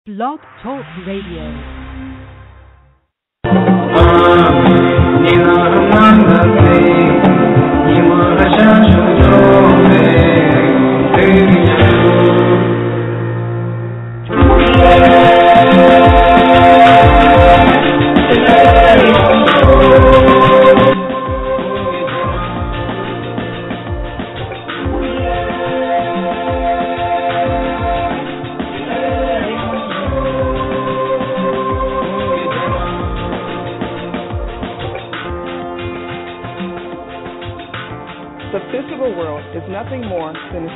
Blog Talk Radio.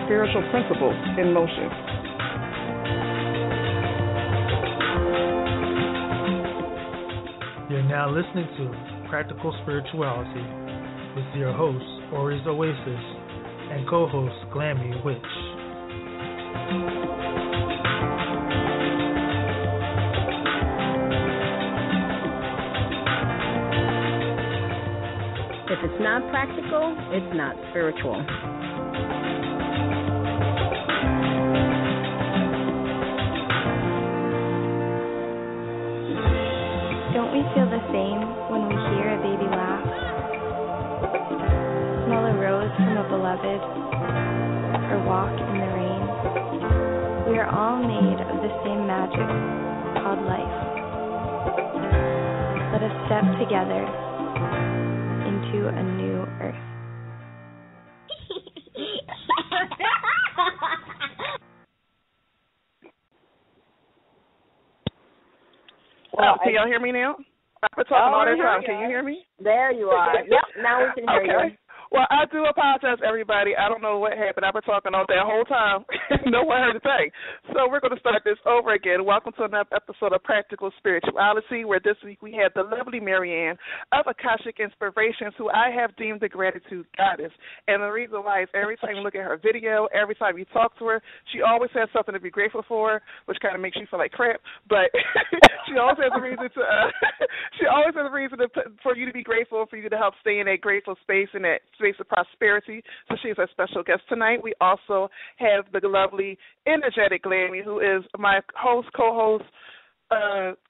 Spiritual principles in motion. You're now listening to Practical Spirituality with your host, Ori Oasis, and co-host, Glammie Witch. If it's not practical, it's not spiritual. Don't we feel the same when we hear a baby laugh? Smell a rose from a beloved, or walk in the rain? We are all made of the same magic called life. Let us step together into a new earth. Can y'all hear me now? I've been talking all this time. Can you hear me? There you are. Yep, now we can hear you. Well, I do apologize, everybody. I don't know what happened. I've been talking all that whole time. No one heard a thing. So we're going to start this over again. Welcome to another episode of Practical Spirituality, where this week we had the lovely Mariaan of Akashic Inspirations, who I have deemed the gratitude goddess. And the reason why is every time you look at her video, every time you talk to her, she always has something to be grateful for, which kind of makes you feel like crap. But she always has a reason to. She always has a reason for you to be grateful, for you to help stay in that grateful space and that space of prosperity. So she's our special guest tonight. We also have the lovely, energetic Glammie, who is my host, co-host,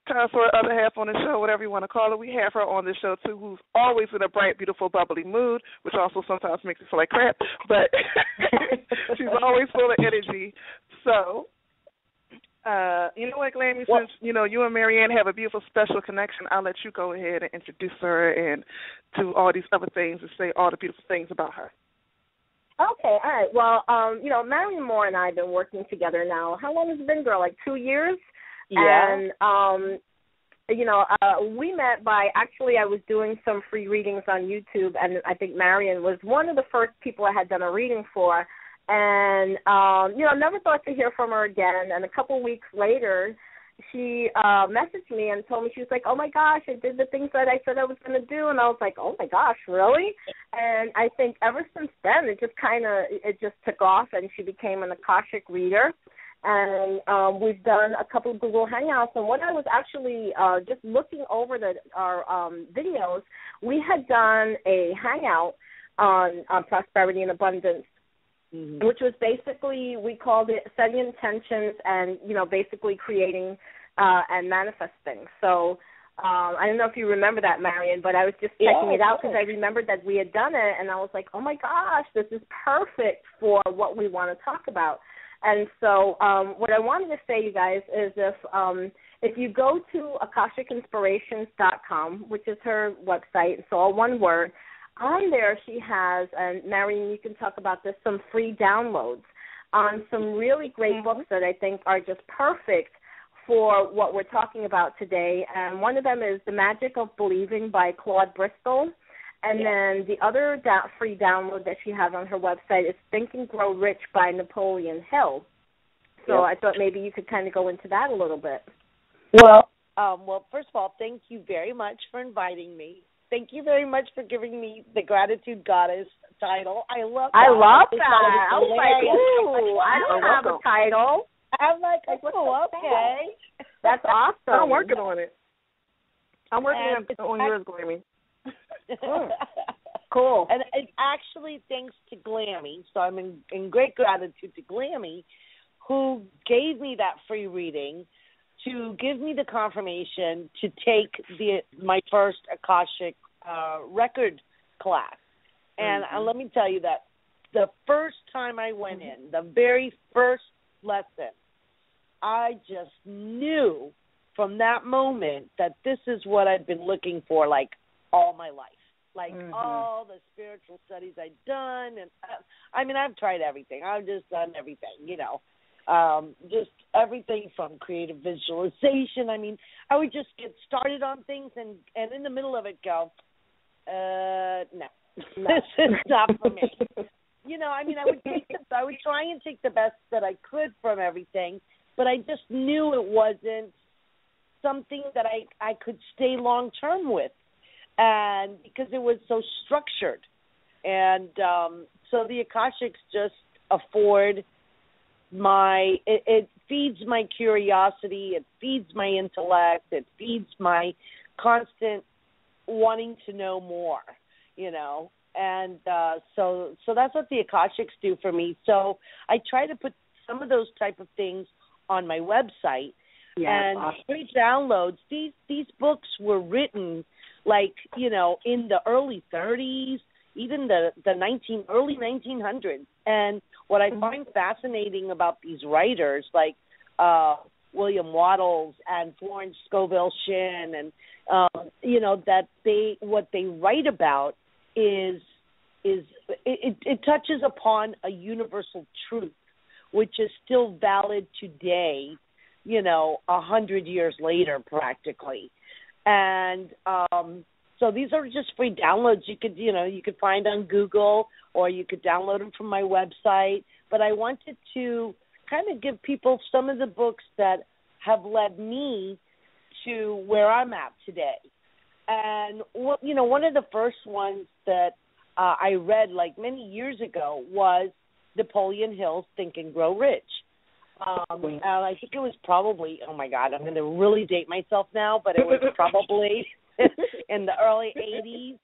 consort, other half on the show, whatever you want to call it. We have her on the show, too, who's always in a bright, beautiful, bubbly mood, which also sometimes makes me feel like crap, but she's always full of energy. So, you know what, Glammie, since, you and Mariaan have a beautiful special connection, I'll let you go ahead and introduce her and do all these other things and say all the beautiful things about her. Okay, all right. Well, Mariaan Moore and I have been working together now. How long has it been, girl? Like 2 years? Yeah. And, we met by, actually, I was doing some free readings on YouTube, and I think Mariaan was one of the first people I had done a reading for. And, never thought to hear from her again. And a couple weeks later, she messaged me and told me, she was like, oh, my gosh, I did the things that I said I was going to do. And I was like, oh, my gosh, really? And I think ever since then, it just took off, and she became an Akashic reader. And we've done a couple of Google Hangouts. And when I was actually just looking over our videos, we had done a Hangout on prosperity and abundance. Mm-hmm. Which was basically, we called it setting intentions and, basically creating and manifesting. So I don't know if you remember that, Mariaan, but I was just checking it out because I remembered that we had done it, and I was like, oh, my gosh, this is perfect for what we want to talk about. And so what I wanted to say, you guys, is if you go to AkashicInspirations.com, which is her website, it's all one word, on there she has, and Mariaan, you can talk about this, some free downloads on some really great books that I think are just perfect for what we're talking about today. And one of them is The Magic of Believing by Claude Bristol. And then the other free download that she has on her website is Think and Grow Rich by Napoleon Hill. So I thought maybe you could kind of go into that a little bit. Well, first of all, thank you very much for inviting me. Thank you very much for giving me the Gratitude Goddess title. I love that. I was like, ooh, I don't have a title. I'm like, oh, okay. That's awesome. I'm working on it. I'm working on yours, Glammie. Cool. And it's actually thanks to Glammie, so I'm in great gratitude to Glammie, who gave me that free reading to give me the confirmation to take my first Akashic record class. And let me tell you that the first time I went in, the very first lesson, I just knew from that moment that this is what I'd been looking for, like, all my life. Like, all the spiritual studies I'd done. And I mean, I've tried everything. I've just done everything, you know. Just everything from creative visualization. I mean, I would just get started on things and in the middle of it go, no, this is not for me. You know, I mean, I would try and take the best that I could from everything, but I just knew it wasn't something that I could stay long term with, and because it was so structured. And so the Akashics just afford it feeds my curiosity, it feeds my intellect, it feeds my constant wanting to know more, you know. And so that's what the Akashics do for me. So I try to put some of those type of things on my website. And free downloads. These books were written, like, you know, in the early 30s, even the early 1900s. And what I find fascinating about these writers, like William Waddles and Florence Scovel Shinn, and you know, that what they write about is it touches upon a universal truth, which is still valid today, you know, 100 years later, practically. And so these are just free downloads you could find on Google, or you could download them from my website. But I wanted to kind of give people some of the books that have led me to where I'm at today. And, you know, one of the first ones that I read, like, many years ago was Napoleon Hill's Think and Grow Rich. And I think it was probably, oh, my God, I'm going to really date myself now, but it was probably in the early 80s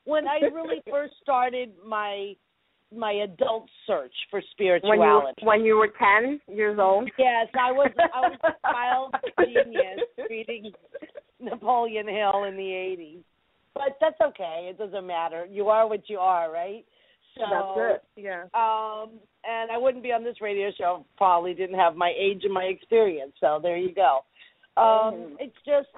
when I really first started my adult search for spirituality. When you were 10 years old? Yes, I was a child genius reading Napoleon Hill in the 80s. But that's okay. It doesn't matter. You are what you are, right? So, that's it, yeah. And I wouldn't be on this radio show if probably didn't have my age and my experience. So there you go. It's just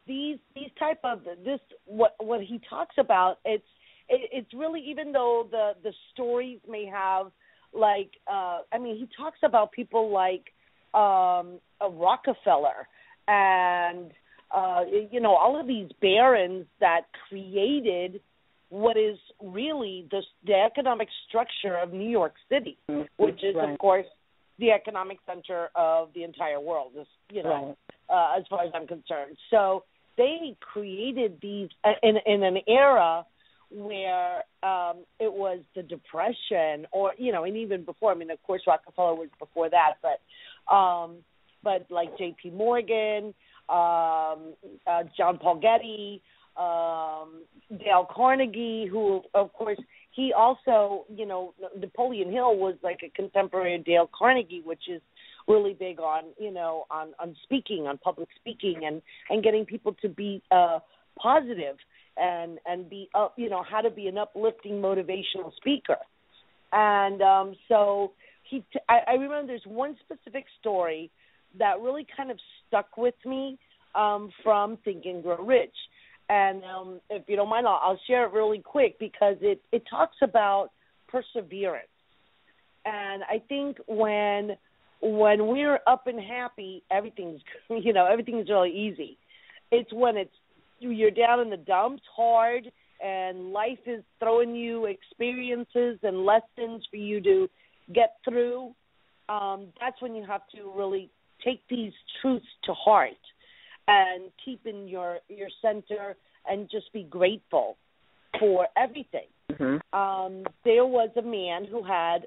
these type of this what he talks about. It's really, even though the stories may have, like, I mean, he talks about people like a Rockefeller and you know, all of these barons that created what is really the economic structure of New York City, which is, of course, the economic center of the entire world, you know, as far as I'm concerned. So they created these in an era where it was the Depression, or, you know, and even before. I mean, of course, Rockefeller was before that, but like J.P. Morgan, John Paul Getty, Dale Carnegie, who, of course, he also, you know, Napoleon Hill was like a contemporary of Dale Carnegie, which is really big on, you know, on speaking, on public speaking, and getting people to be positive and be up, you know, how to be an uplifting motivational speaker. And so I remember there's one specific story that really kind of stuck with me from Think and Grow Rich. And if you don't mind, I'll share it really quick, because it talks about perseverance. And I think when we're up and happy, everything's really easy. It's when you're down in the dumps hard and life is throwing you experiences and lessons for you to get through. That's when you have to really take these truths to heart and keep in your center and just be grateful for everything. Mm-hmm. There was a man who had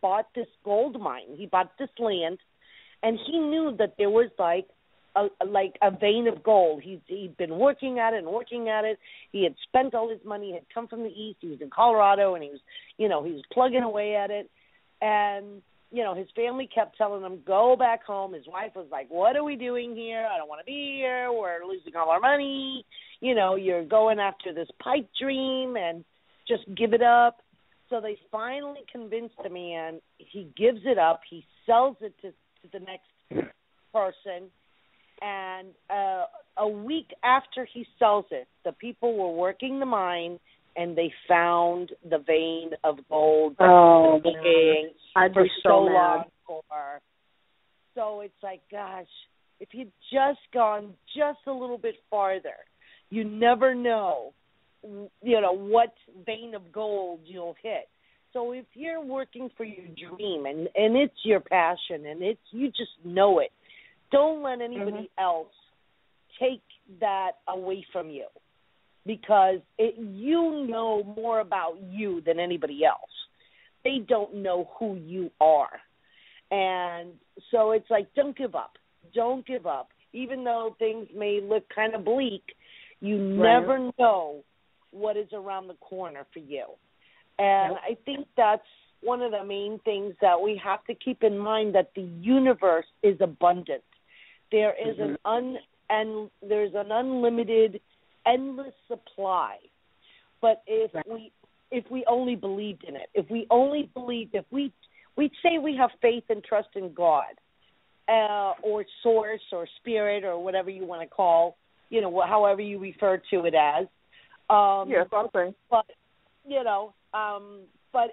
bought this gold mine. He bought this land, and he knew that there was like a vein of gold. He'd been working at it and working at it. He had spent all his money. He had come from the East. He was in Colorado, and he was plugging away at it. And his family kept telling him, go back home. His wife was like, what are we doing here? I don't want to be here. We're losing all our money. You're going after this pipe dream, and just give it up. So they finally convinced the man. He gives it up. He sells it to the next person. And a week after he sells it, the people were working the mine, and they found the vein of gold that he's been looking for so long for. So it's like, gosh, if you'd just gone just a little bit farther, you never know, what vein of gold you'll hit. So if you're working for your dream and it's your passion and you just know it, don't let anybody else take that away from you, because you know more about you than anybody else. They don't know who you are. And so it's like, don't give up. Don't give up. Even though things may look kind of bleak, you never know what is around the corner for you. And I think that's one of the main things that we have to keep in mind, that the universe is abundant. There is there's an unlimited, endless supply. But if we only believed in it, if we only believed, if we'd say we have faith and trust in God, or source or spirit or whatever you want to call, however you refer to it as. Yes, I'm saying. But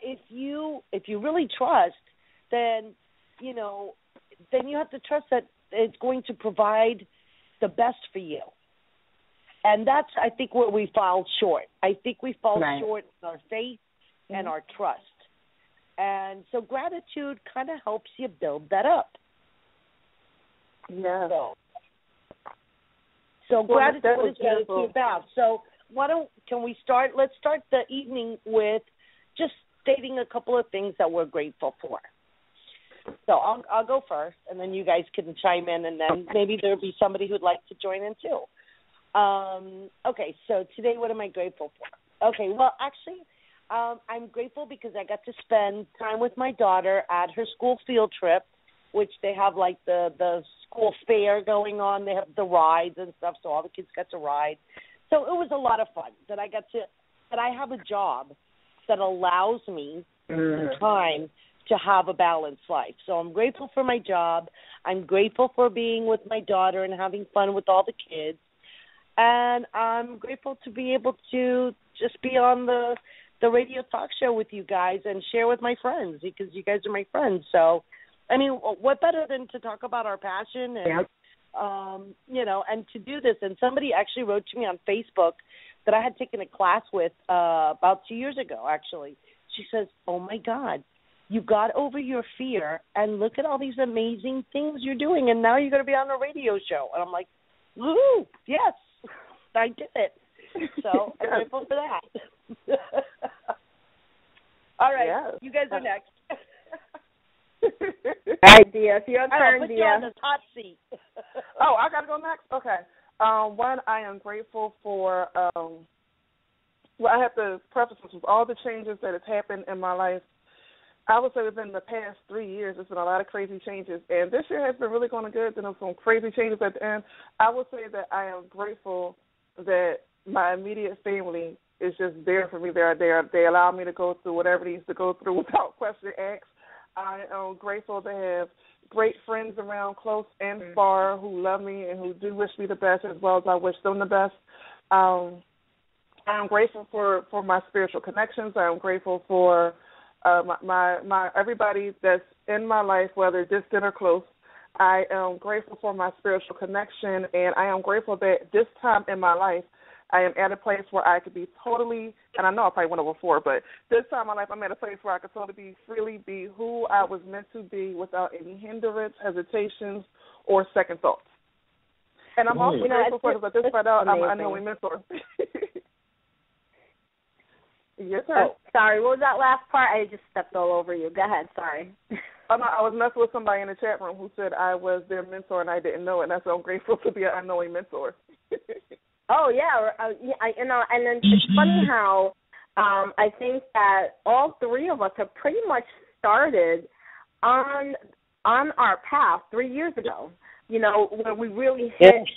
if you really trust, then you have to trust that it's going to provide the best for you. And that's, I think, where we fall short. I think we fall short in our faith and our trust. And so gratitude kind of helps you build that up. Yeah. So gratitude, what is gratitude about? So let's start the evening with just stating a couple of things that we're grateful for. So I'll go first, and then you guys can chime in, and then maybe there'll be somebody who'd like to join in too. Okay, so today, what am I grateful for? Okay, well, actually, I'm grateful because I got to spend time with my daughter at her school field trip, which they have like the school fair going on. They have the rides and stuff, so all the kids got to ride. So it was a lot of fun that I have a job that allows me the time to have a balanced life. So I'm grateful for my job. I'm grateful for being with my daughter and having fun with all the kids. And I'm grateful to be able to just be on the radio talk show with you guys and share with my friends, because you guys are my friends. So, I mean, what better than to talk about our passion and, and to do this. And somebody actually wrote to me on Facebook that I had taken a class with about 2 years ago, actually. She says, oh, my God, you got over your fear, and look at all these amazing things you're doing, and now you're going to be on a radio show. And I'm like, woo, yes, I did it. So I'm grateful for that. All right, you guys are next. All right, Dia, it's your turn, put Dia. you on the hot seat. Oh, I got to go next? Okay. One, I am grateful for, I have to preface this with all the changes that have happened in my life. I would say within the past 3 years, there's been a lot of crazy changes. And this year has been really going good. There's some crazy changes at the end. I would say that I am grateful that my immediate family is just there for me. They allow me to go through whatever needs to go through without question asked. I am grateful to have great friends around, close and far, who love me and who do wish me the best as well as I wish them the best. I am grateful for my spiritual connections. I am grateful for my everybody that's in my life, whether distant or close. I am grateful for my spiritual connection, and I am grateful that this time in my life I am at a place where I could be totally, and I know I probably went over before, but this time in my life I'm at a place where I could totally freely be who I was meant to be without any hindrance, hesitations, or second thoughts. And I'm also grateful for this. At this point out, I'm a mentor. Yes, sir. Oh, sorry, what was that last part? I just stepped all over you. Go ahead, sorry. I was messing with somebody in the chat room who said I was their mentor and I didn't know it, and that's so I'm grateful to be an unknowing mentor. Oh, yeah. And then it's funny how I think that all three of us have pretty much started on our path 3 years ago, when we really hit.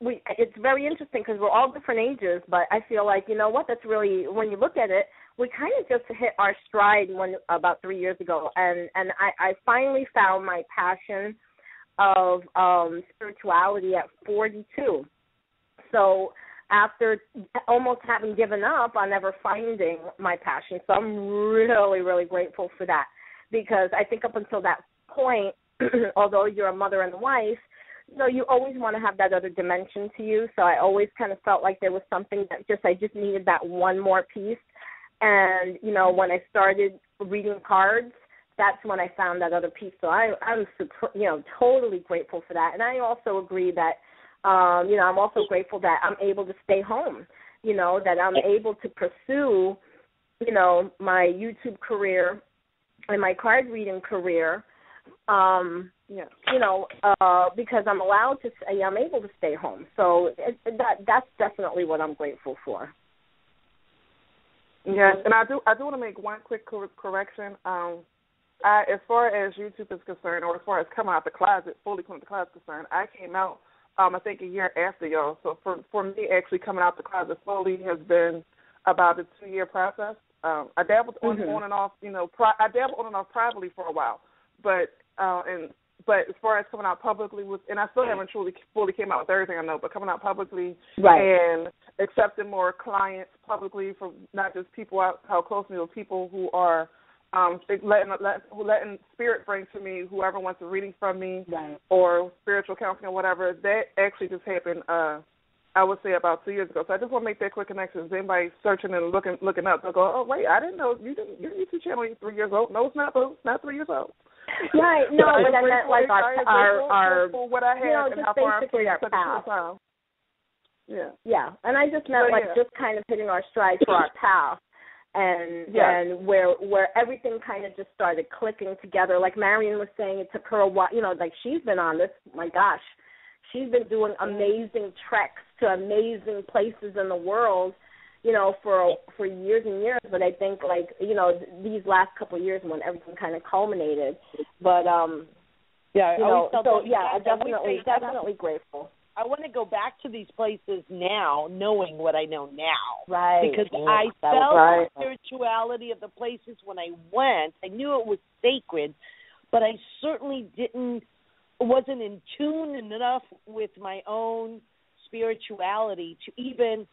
It's very interesting because we're all different ages, but I feel like, that's really, when you look at it, we kind of just hit our stride about 3 years ago, and I finally found my passion of spirituality at 42. So after almost having given up on ever finding my passion, so I'm really, really grateful for that, because I think up until that point, although you're a mother and a wife, you always want to have that other dimension to you. So I always kind of felt like there was something that I just needed that one more piece. And, when I started reading cards, that's when I found that other piece. So I'm super, totally grateful for that. And I also agree that, I'm also grateful that I'm able to stay home, that I'm able to pursue, my YouTube career and my card reading career, because I'm allowed to, I'm able to stay home. So that's definitely what I'm grateful for. Yes, and I do want to make one quick correction. As far as YouTube is concerned, or as far as coming out the closet, fully coming out the closet is concerned, I came out, I think, a year after y'all. So for me, actually coming out the closet fully has been about a 2-year process. I dabbled on and off, I dabbled on and off privately for a while, but as far as coming out publicly, and I still haven't truly fully came out with everything I know, but coming out publicly and accepting more clients publicly from not just people how close to me, but people who are letting spirit bring to me whoever wants a reading from me or spiritual counseling or whatever. That actually just happened, I would say, about 2 years ago. So I just want to make that quick connection. If anybody searching and looking up, they'll go, oh, wait, I didn't know your YouTube channel is 3 years old. No, it's not, folks. It's not 3 years old. Right, no, but I meant like our for what I have and how far I've took time. Yeah, and I just meant just kind of hitting our stride for our path, and where everything kind of just started clicking together. Like Mariaan was saying, it took her a while. Like she's been on this. My gosh, she's been doing amazing treks to amazing places in the world. For years and years, but I think these last couple of years when everything kind of culminated. But definitely grateful. I want to go back to these places now, knowing what I know now. Right. Because I felt the spirituality of the places when I went. I knew it was sacred, but I certainly wasn't in tune enough with my own spirituality to even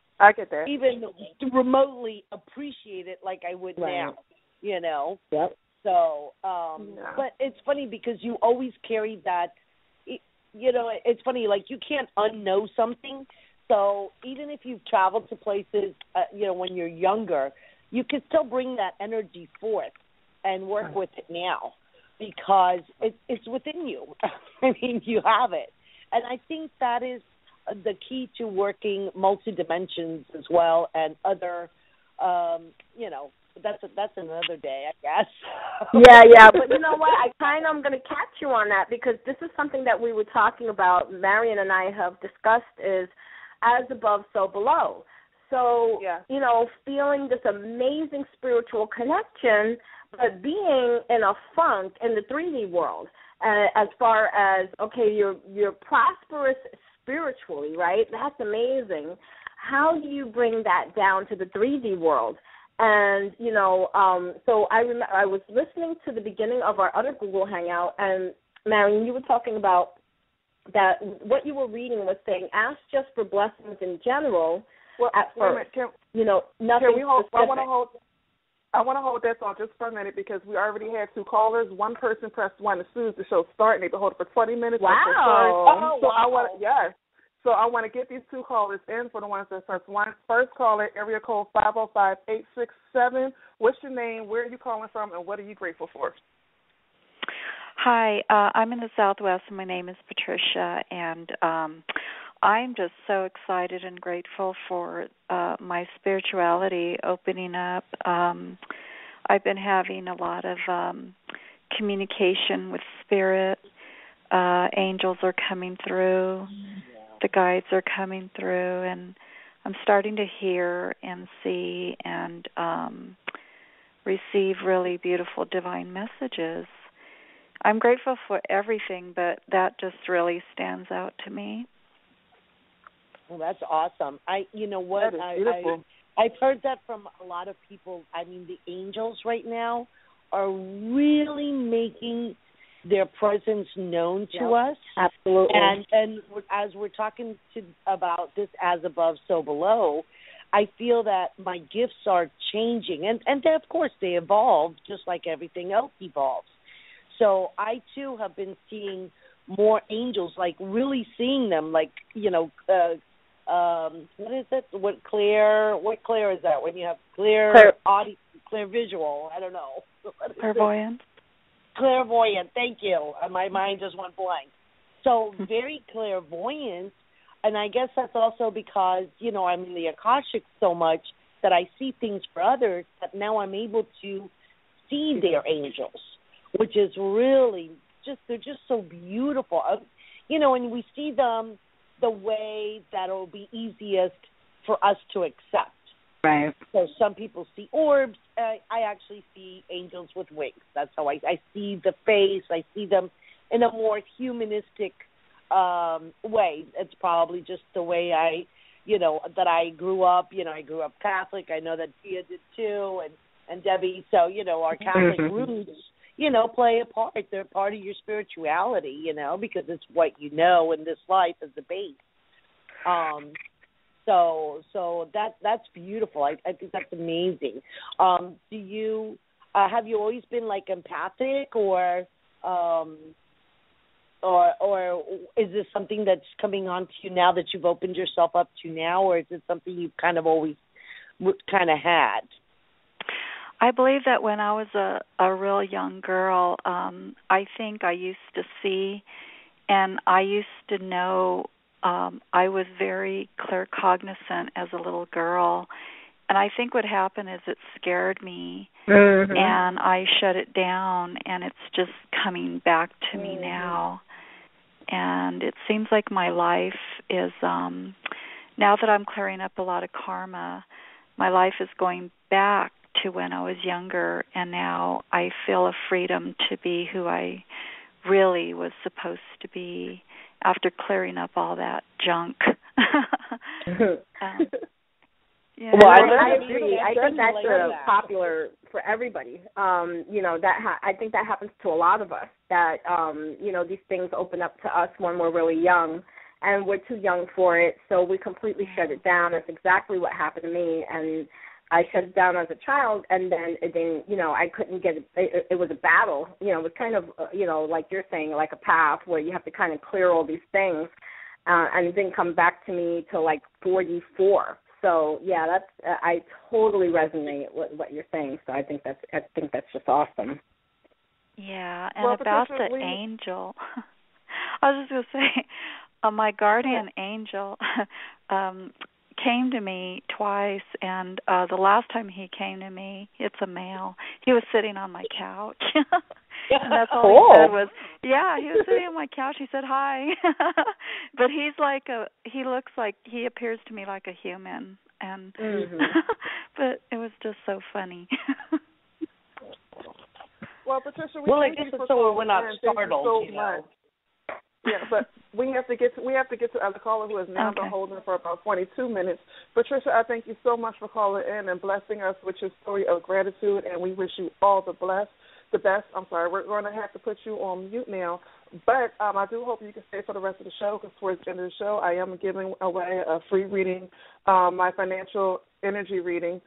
remotely apprient it like I would now, Yep. So, but it's funny because you always carry that, it's funny, like you can't unknow something. So even if you've traveled to places, when you're younger, you can still bring that energy forth and work with it now because it's within you. I mean, you have it. And I think that is the key to working multi-dimensions as well and other, that's another day, I guess. Yeah, but you know what? I'm going to catch you on that because this is something that we were talking about, Mariaan and I have discussed, is as above, so below. So, feeling this amazing spiritual connection, but being in a funk in the 3D world, as far as, okay, you're prosperous spiritually, right? That's amazing. How do you bring that down to the 3D world? And, so I remember I was listening to the beginning of our other Google Hangout, and, Mariaan, you were talking about that what you were reading was saying, ask just for blessings in general at first. Nothing specific. I want to hold that thought just for a minute because we already had 2 callers. One person pressed 1 as soon as the show started, and they've been holding for 20 minutes. Wow. So I want to get these 2 callers in for the ones that pressed 1. First caller, area code 505-867. What's your name? Where are you calling from? And what are you grateful for? Hi, I'm in the Southwest, and my name is Patricia, and I'm just so excited and grateful for my spirituality opening up. I've been having a lot of communication with spirit. Angels are coming through. The guides are coming through, and I'm starting to hear and see and receive really beautiful divine messages. I'm grateful for everything, but that just really stands out to me. Well, that's awesome. You know what? I've heard that from a lot of people. I mean, the angels right now are really making their presence known to us. Absolutely. And as we're talking about this as above, so below, I feel that my gifts are changing. And of course, they evolve just like everything else evolves. So I, too, have been seeing more angels, like really seeing them, like, what is it? What clear is that? When you have clear visual, I don't know. Clairvoyant. Clairvoyant, thank you. My mind just went blank. So very clairvoyant, and I guess that's also because, I'm in the Akashic so much that I see things for others, that now I'm able to see their angels, which is really they're just so beautiful. And we see them the way that it'll be easiest for us to accept. Right. So some people see orbs. I actually see angels with wings. That's how I see the face. I see them in a more humanistic way. It's probably just the way that I grew up. I grew up Catholic. I know that Tia did too, and Debbie. So, our Catholic roots, play a part. They're part of your spirituality, because it's what you know in this life as the base. So that's beautiful. I think that's amazing. Do you have you always been like empathic, or is this something that's coming on to you now that you've opened yourself up to now, or is it something you've kind of always kind of had? I believe that when I was a real young girl, I think I used to see, and I used to know. I was very claircognizant as a little girl, and I think what happened is it scared me, and I shut it down, and it's just coming back to me now. And it seems like my life is, now that I'm clearing up a lot of karma, my life is going back to when I was younger, and now I feel a freedom to be who I really was supposed to be after clearing up all that junk. Yeah. Well, I agree. I think that's popular for everybody. I think that happens to a lot of us, that, these things open up to us when we're really young, and we're too young for it, so we completely shut it down. That's exactly what happened to me, and I shut it down as a child, and then I couldn't get it. It was a battle. It was kind of, like you're saying, like a path where you have to kind of clear all these things, and it didn't come back to me till like 44. So yeah, I totally resonate with what you're saying. So I think that's just awesome. Yeah, and about the angel, I was just going to say, my guardian angel came to me twice, and the last time he came to me, it's a male. He was sitting on my couch. And that's all he said was, he was sitting on my couch. He said hi. But he appears to me like a human. And but it was just so funny. Well, Patricia, I guess it's so we're not startled, Yeah, but we have to get to other caller who has now been holding for about 22 minutes. Patricia, I thank you so much for calling in and blessing us with your story of gratitude, and we wish you all the best. I'm sorry, we're going to have to put you on mute now, but I do hope you can stay for the rest of the show, because towards the end of the show, I am giving away a free reading, my financial energy reading,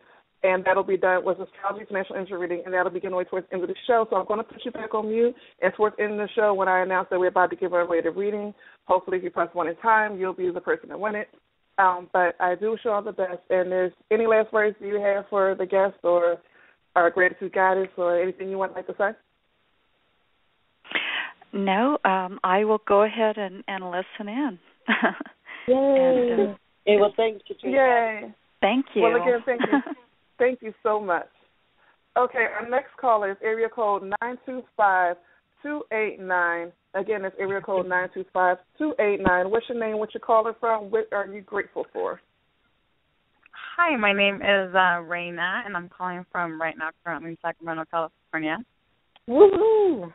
and that'll be done with astrology financial energy reading, and that'll be given away towards the end of the show. So I'm going to put you back on mute, and towards the end of the show, when I announce that we're about to give away the reading, hopefully if you press 1 in time, you'll be the person that win it. But I do wish you all the best. And there's any last words do you have for the guest or our gratitude goddess, or anything you would like to say? No, I will go ahead and listen in. Yay! Well, thanks, Patricia. Yay! Thank you. Well, again, thank you. Thank you so much. Okay, our next caller is area code 925-289. Again, it's area code 925-289. What's your name? What you calling from? What are you grateful for? Hi, my name is Raina, and I'm calling from right now currently in Sacramento, California. Woohoo!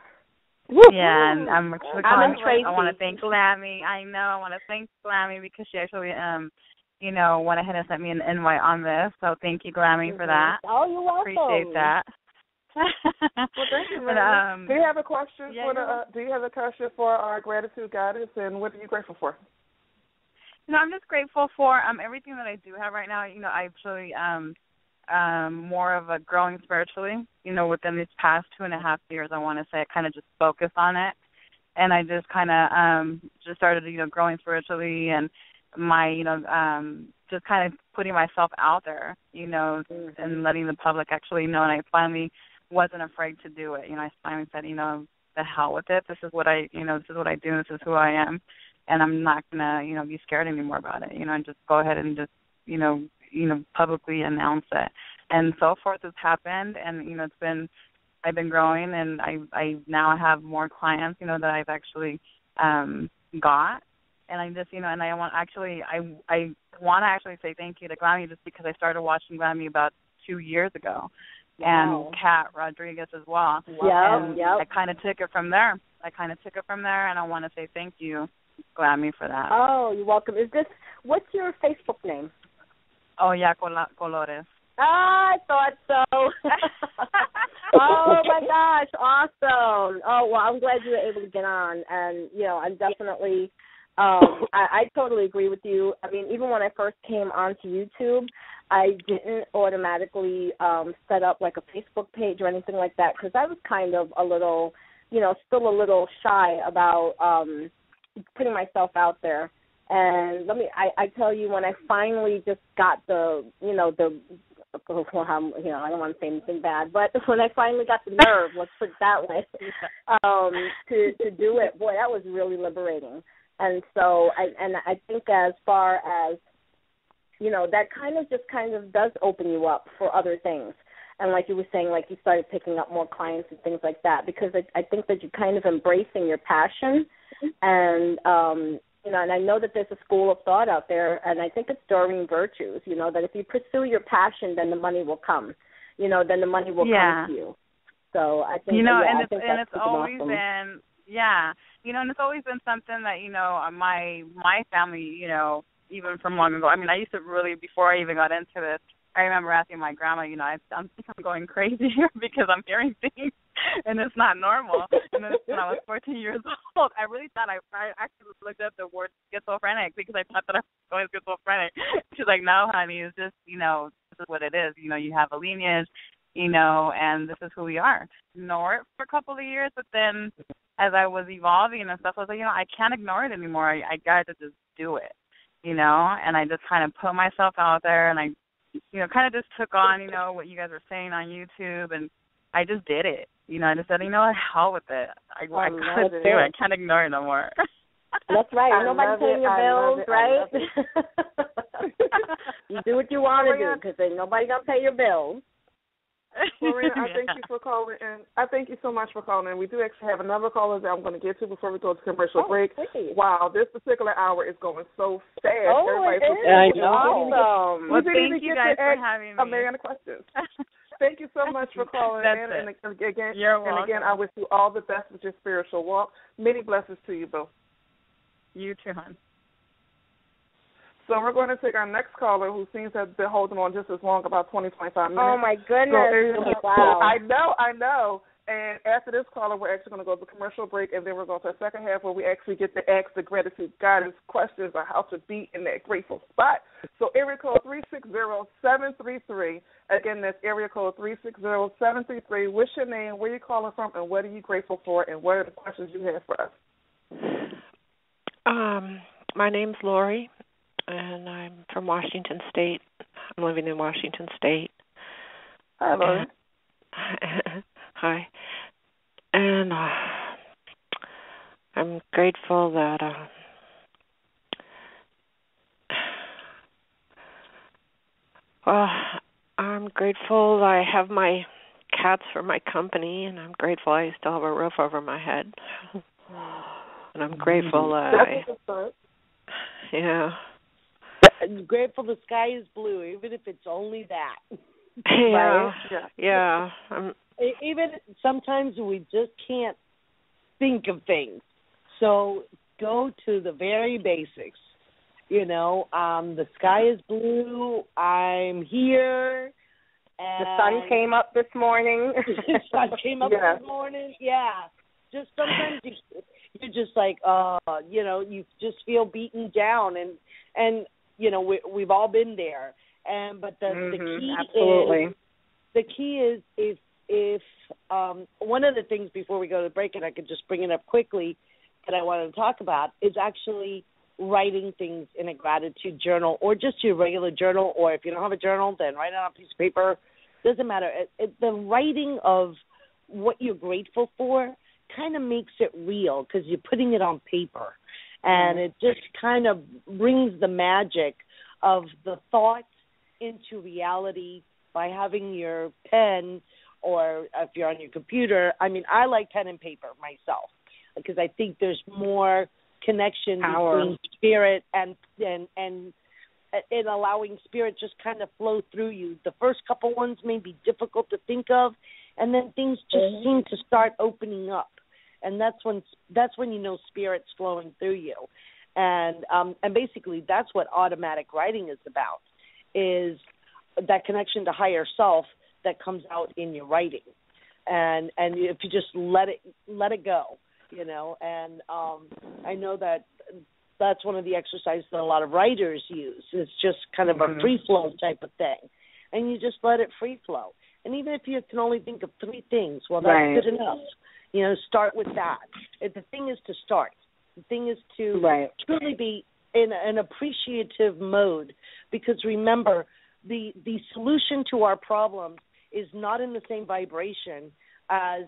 Yeah, and I'm actually calling. Tracy. I want to thank Glammie. I want to thank Glammie because she actually, went ahead and sent me an invite on this. So thank you, Glammie, for that. Oh, you're welcome. Appreciate that. Well, thank you, Raina. Do you have a question do you have a question for our gratitude goddess, and what are you grateful for? I'm just grateful for everything that I do have right now. I actually more of a growing spiritually. Within these past 2.5 years, I want to say I kind of just focused on it, and I just kind of just started, growing spiritually, and my, just kind of putting myself out there, and letting the public actually know. And I finally wasn't afraid to do it. I finally said, the hell with it. This is what I, this is what I do. This is who I am. And I'm not going to, be scared anymore about it, and just go ahead and just, publicly announce it. And so forth has happened, and, I've been growing, and I now have more clients, that I've actually got. And I just, and I want to actually say thank you to Glammie just because I started watching Glammie about 2 years ago. Wow. And Kat Rodriguez as well. Wow. And I kind of took it from there. And I want to say thank you, Glammie, for that. Oh, you're welcome. What's your Facebook name? Oh, yeah, Colores. I thought so. Oh, my gosh, awesome. Oh, well, I'm glad you were able to get on. And, I'm definitely, I totally agree with you. I mean, even when I first came onto YouTube, I didn't automatically set up like a Facebook page or anything like that because I was kind of a little, still a little shy about putting myself out there. And I tell you, when I finally just got I don't want to say anything bad, but when I finally got the nerve, let's put it that way, to do it, boy, that was really liberating. And so, I think as far as, that kind of does open you up for other things. And like you were saying, like you started picking up more clients and things like that, because I think that you're kind of embracing your passion. And, and I know that there's a school of thought out there, and I think it's Doreen Virtues, that if you pursue your passion, then the money will come. Then the money will come to you. So I think, it's always awesome. Been, and it's always been something that, my family, even from long ago. I mean, I used to really, before I even got into this, I remember asking my grandma, I think I'm going crazy here because I'm hearing things and it's not normal. And then when I was 14 years old, I really thought I actually looked up the word schizophrenic because I thought that I was going schizophrenic. She's like, no, honey, it's just, this is what it is. You have a lineage, and this is who we are. Ignore it for a couple of years, but then as I was evolving and stuff, I was like, I can't ignore it anymore. I got to just do it, and I just kind of put myself out there, and I kind of just took on, what you guys were saying on YouTube, and I just did it. I just said, hell with it. I couldn't do it. I can't ignore it no more. That's right. Nobody paying your bills, right? You do what you want to do because ain't nobody going to pay your bills. Mariaan, I thank you for calling in. I thank you so much for calling in. We do actually have another caller that I'm going to get to before we go to commercial break. Great. Wow, this particular hour is going so fast. Oh, it is. Awesome. Well, thank you guys for having me. Mariaan questions. Thank you so much for calling in. And again, you're welcome. And again, I wish you all the best with your spiritual walk. Many blessings to you, Bill. You too, hon. So we're going to take our next caller, who seems to have been holding on just as long, about 20, 25 minutes. Oh, my goodness. Wow. I know. And after this caller, we're actually going to go to commercial break, and then we're going to a second half where we actually get to ask the gratitude guidance questions on how to be in that grateful spot. So area code 360-733. Again, that's area code 360-733. What's your name, where are you calling from, and what are you grateful for, and what are the questions you have for us? My name's Lori, and I'm from Washington State. I'm living in Washington State. Hi, Lori. Hi. And I'm grateful that I'm grateful I have my cats for my company, and I'm grateful I still have a roof over my head. And I'm grateful that I'm grateful the sky is blue, even if it's only that. Yeah, right? Yeah. Even sometimes we just can't think of things. So go to the very basics. The sky is blue. I'm here. And the sun came up this morning. The sun came up this morning. Yeah. Just sometimes you're just like, you just feel beaten down, and we've all been there. But the key absolutely. The key is if one of the things before we go to break, and I could just bring it up quickly that I wanted to talk about, is actually writing things in a gratitude journal, or just your regular journal, or if you don't have a journal, then write it on a piece of paper. Doesn't matter. The writing of what you're grateful for kind of makes it real because you're putting it on paper, and it just kind of brings the magic of the thought into reality by having your pen, or if you're on your computer. I mean, I like pen and paper myself because I think there's more connection between spirit and in allowing spirit just kind of flow through you. The first couple ones may be difficult to think of, and then things just seem to start opening up, and that's when you know spirit's flowing through you, and basically that's what automatic writing is about, is that connection to higher self that comes out in your writing, and if you just let it go, and I know that's one of the exercises that a lot of writers use. It's just kind of a free flow type of thing, and you just let it free flow. And even if you can only think of 3 things, well, that's good enough. Start with that. The thing is to start. The thing is to truly be in an appreciative mode, because remember, the solution to our problems is not in the same vibration as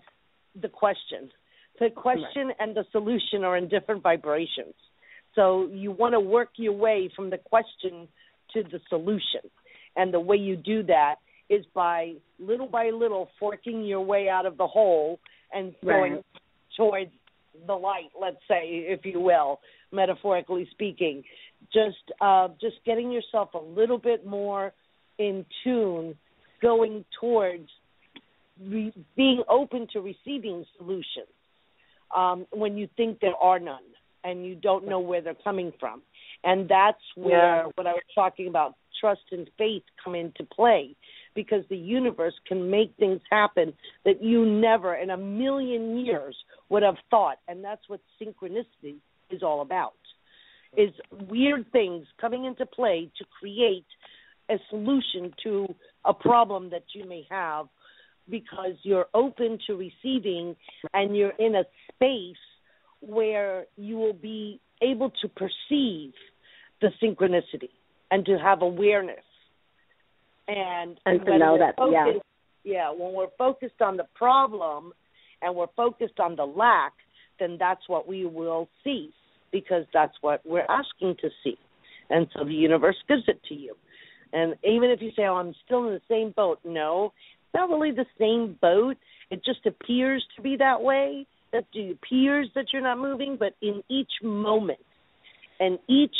the question. The question and the solution are in different vibrations. So you want to work your way from the question to the solution. And the way you do that is by little forking your way out of the hole and going towards the light, let's say, if you will, metaphorically speaking. Just getting yourself a little bit more in tune, going towards being open to receiving solutions when you think there are none and you don't know where they're coming from. And that's where what I was talking about, trust and faith, come into play, because the universe can make things happen that you never in a million years would have thought. And that's what synchronicity is all about, is weird things coming into play to create a solution to a problem that you may have, because you're open to receiving and you're in a space where you will be able to perceive the synchronicity and to have awareness. And to know that, when we're focused on the problem and we're focused on the lack, then that's what we will see, because that's what we're asking to see. And so the universe gives it to you. And even if you say, I'm still in the same boat, no, it's not really the same boat. It just appears to be that way. It appears that you're not moving, but in each moment and each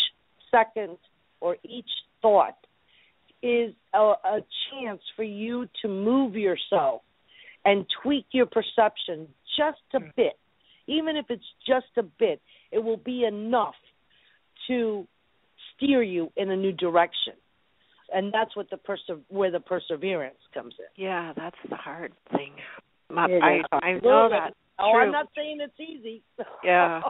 second or each thought is a chance for you to move yourself and tweak your perception just a bit. Even if it's just a bit, it will be enough to steer you in a new direction. And that's what where the perseverance comes in. Yeah, that's the hard thing. I know that. Oh, I'm not saying it's easy. Yeah.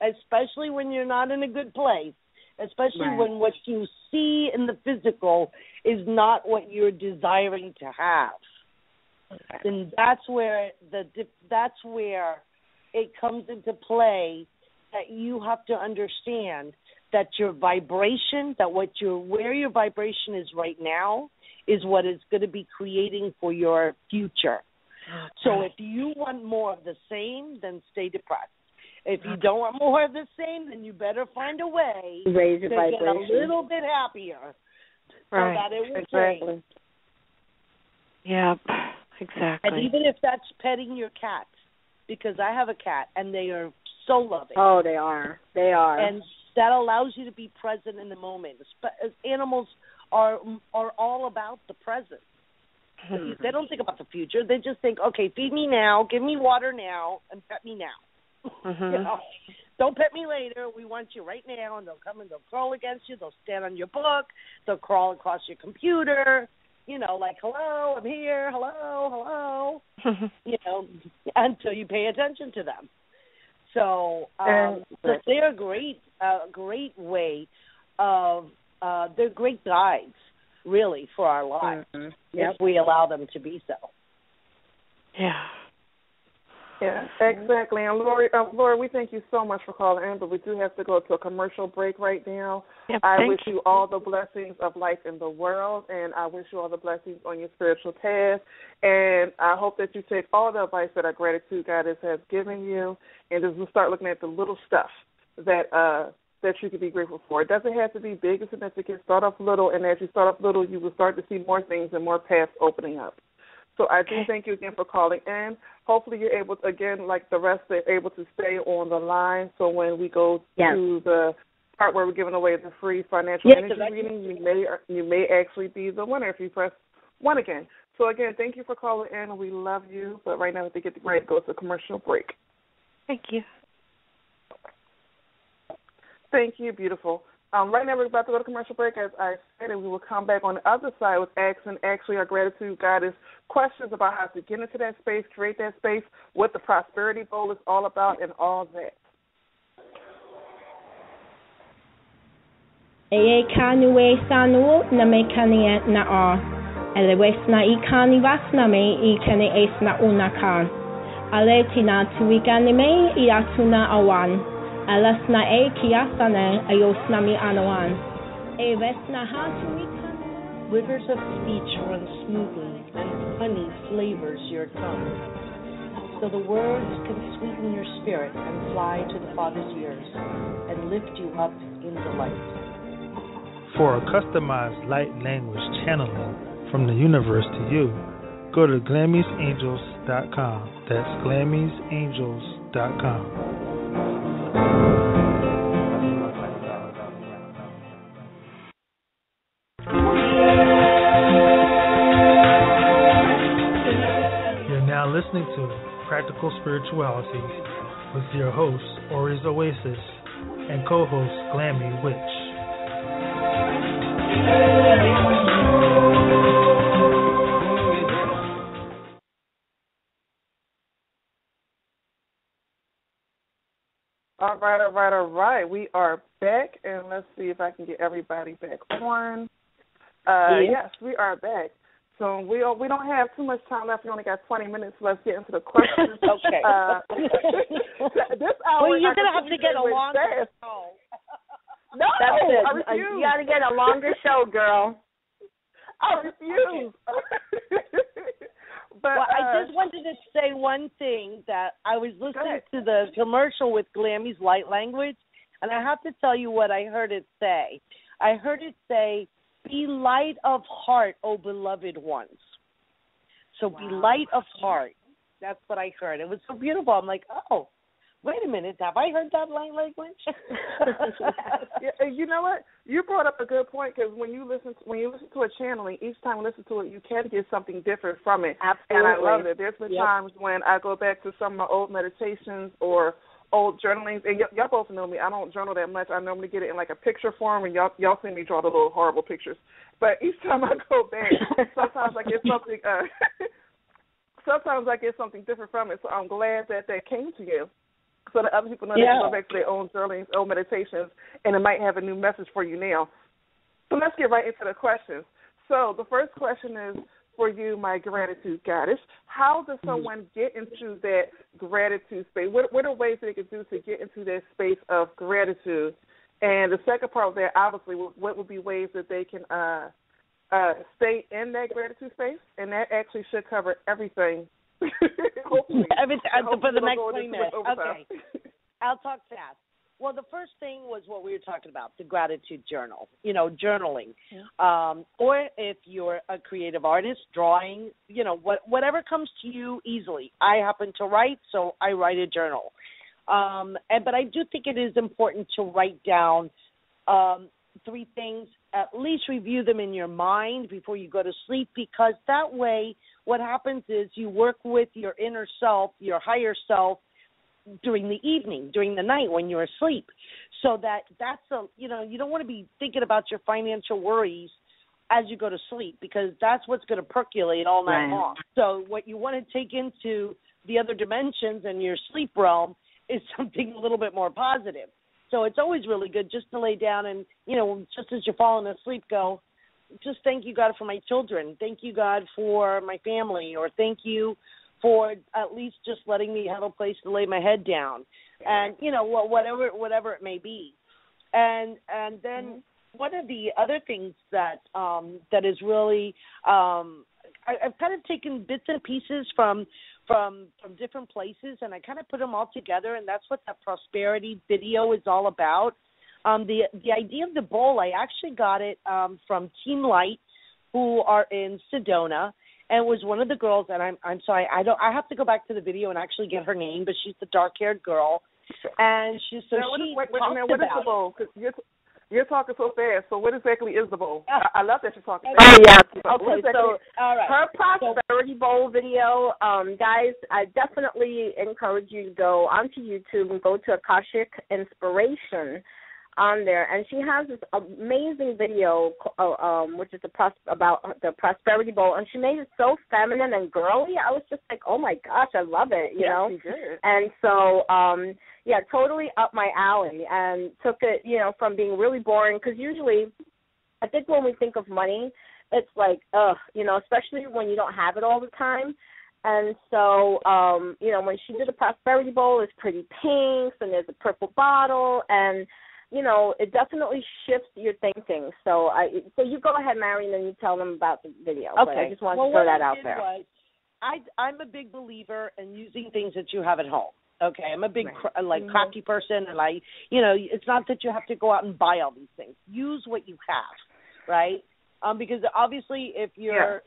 Especially when you're not in a good place. Especially when what you see in the physical is not what you're desiring to have. And that's where it comes into play, that you have to understand that your vibration, where your vibration is right now, is what is going to be creating for your future. So if you want more of the same, then stay depressed. If you don't want more of the same, then you better find a way to raise your vibration, get a little bit happier, so that it will change. Yep. Exactly. And even if that's petting your cat, because I have a cat, and they are so loving. Oh, they are. They are. And that allows you to be present in the moment. Animals are all about the present. Mm-hmm. They don't think about the future. They just think, okay, feed me now, give me water now, and pet me now. Mm-hmm. You know? Don't pet me later. We want you right now. And they'll come and they'll crawl against you. They'll stand on your book. They'll crawl across your computer. You know, like, hello, I'm here. Hello. You know, until you pay attention to them. So they're a great way of, they're great guides, really, for our lives, if we allow them to be so. Yeah. Yeah, exactly. And Lori, we thank you so much for calling in, but we do have to go to a commercial break right now. Yep, I wish you all the blessings of life in the world, and I wish you all the blessings on your spiritual path. And I hope that you take all the advice that our gratitude goddess has given you, and just start looking at the little stuff that you can be grateful for. It doesn't have to be big or significant. Start off little, and as you start off little, you will start to see more things and more paths opening up. So I do thank you again for calling in. Hopefully you're able to, again, like the rest, they're able to stay on the line. So when we go to the part where we're giving away the free financial energy reading, you may actually be the winner if you press 1 again. So, again, thank you for calling in. We love you. But right now we have to get ready to go to a commercial break. Thank you. Thank you. Beautiful. Right now we're about to go to commercial break, as I said, and we will come back on the other side with asking actually our gratitude goddess questions about how to get into that space, create that space, what the prosperity bowl is all about, and all that. E kanue sanu na me kani na a ele wesna I kani vasna me I kani esna unakan ale tina tuikani me I atuna awan. Alasna e kiasana ayosna mi anawan. E vesna hatu. Rivers of speech run smoothly, and honey flavors your tongue. So the words can sweeten your spirit and fly to the Father's ears and lift you up in delight. For a customized light language channeling from the universe to you, go to Glammie'sAngels.com. That's Glammie'sAngels.com. You're now listening to Practical Spirituality with your host, Ori Oasis, and co-host, Glammie Witch. All right. We are back, and let's see if I can get everybody back on. Yes, we are back. So we don't have too much time left. We only got 20 minutes. Let's get into the questions. Okay. This hour, you're going to have to get a longer show. No, that's it. I refuse. You got to get a longer show, girl. I refuse. But, I just wanted to say one thing, that I was listening to the commercial with Glammie's light language, and I have to tell you what I heard it say. I heard it say, be light of heart, O beloved ones. So be light of heart. That's what I heard. It was so beautiful. I'm like, oh, wait a minute. Have I heard that light language? You know what? You brought up a good point, because when you listen to a channeling, each time you listen to it, you can get something different from it. Absolutely. And I love it. There's been times when I go back to some of my old meditations or old journalings, and y'all both know me. I don't journal that much. I normally get it in like a picture form, and y'all see me draw the little horrible pictures. But each time I go back, sometimes I get something. Sometimes I get something different from it. So I'm glad that came to you, so that other people know they can go back to their own journalings, old meditations, and it might have a new message for you now. So let's get right into the questions. So the first question is for you, my gratitude goddess. How does someone get into that gratitude space? What are ways they can do to get into that space of gratitude? And the second part of that, obviously, what would be ways that they can stay in that gratitude space? And that actually should cover everything. Hopefully. For the next 20 minutes. Okay. I'll talk fast. Well, the first thing was what we were talking about, the gratitude journal, journaling. Or if you're a creative artist, drawing, whatever comes to you easily. I happen to write, so I write a journal. But I do think it is important to write down 3 things, at least review them in your mind before you go to sleep, because that way what happens is you work with your inner self, your higher self, during the evening, during the night when you're asleep. So that's you don't want to be thinking about your financial worries as you go to sleep, because that's what's going to percolate all night long. So what you want to take into the other dimensions and your sleep realm is something a little bit more positive. So it's always really good just to lay down and, just as you're falling asleep, go, just thank you, God, for my children. Thank you, God, for my family, or thank you for at least just letting me have a place to lay my head down, and whatever it may be, and then one of the other things that is really I've kind of taken bits and pieces from different places, and I kind of put them all together, and that's what that prosperity video is all about. The idea of the bowl, I actually got it from Team Light, who are in Sedona. And it was one of the girls, and I'm sorry, I have to go back to the video and actually get her name, but she's the dark-haired girl, and she talked about. What is the bowl? Because you're talking so fast. So what exactly is the bowl? I love that you're talking. Oh yeah. Okay. So all right. Her prosperity bowl video, guys, I definitely encourage you to go onto YouTube and go to Akashic Inspiration on there, and she has this amazing video, which is about the prosperity bowl, and she made it so feminine and girly. I was just like, oh my gosh, I love it, you know. She did. And so, totally up my alley, and took it, from being really boring, because usually, I think when we think of money, it's like, especially when you don't have it all the time. And so, when she did the prosperity bowl, it's pretty pinks, and there's a purple bottle, and it definitely shifts your thinking. So you go ahead, Mariaan, and you tell them about the video. Okay. But I just wanted to throw that out there. I'm a big believer in using things that you have at home. Okay, I'm a big crafty person, and it's not that you have to go out and buy all these things. Use what you have, right? Because obviously, if your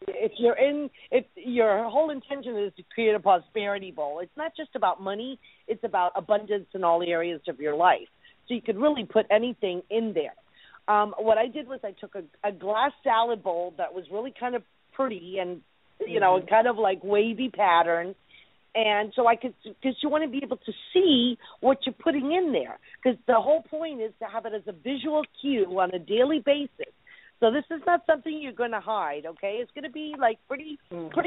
whole intention is to create a prosperity bowl, it's not just about money; it's about abundance in all areas of your life. So you could really put anything in there. What I did was I took a glass salad bowl that was really kind of pretty and, kind of like wavy pattern. And so because you want to be able to see what you're putting in there. Because the whole point is to have it as a visual cue on a daily basis. So this is not something you're going to hide, okay? It's going to be like pretty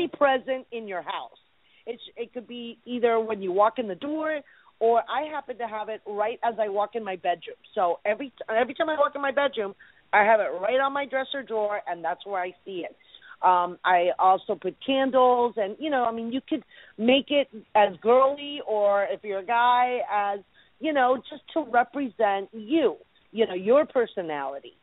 present in your house. It could be either when you walk in the door, or I happen to have it right as I walk in my bedroom. So every time I walk in my bedroom, I have it right on my dresser drawer, and that's where I see it. I also put candles, and, you could make it as girly, or if you're a guy, as, just to represent you, your personality.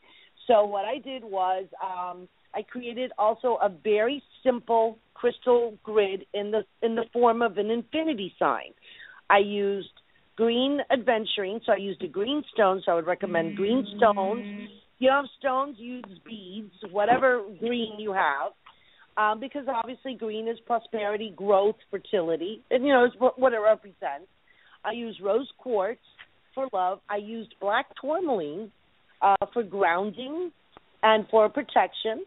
So what I did was I created also a very simple crystal grid in the form of an infinity sign. I used green adventuring, so I used a green stone, so I would recommend green stones. You don't have stones, use beads, whatever green you have, because obviously green is prosperity, growth, fertility, and, it's what it represents. I used rose quartz for love. I used black tourmaline for grounding and for protection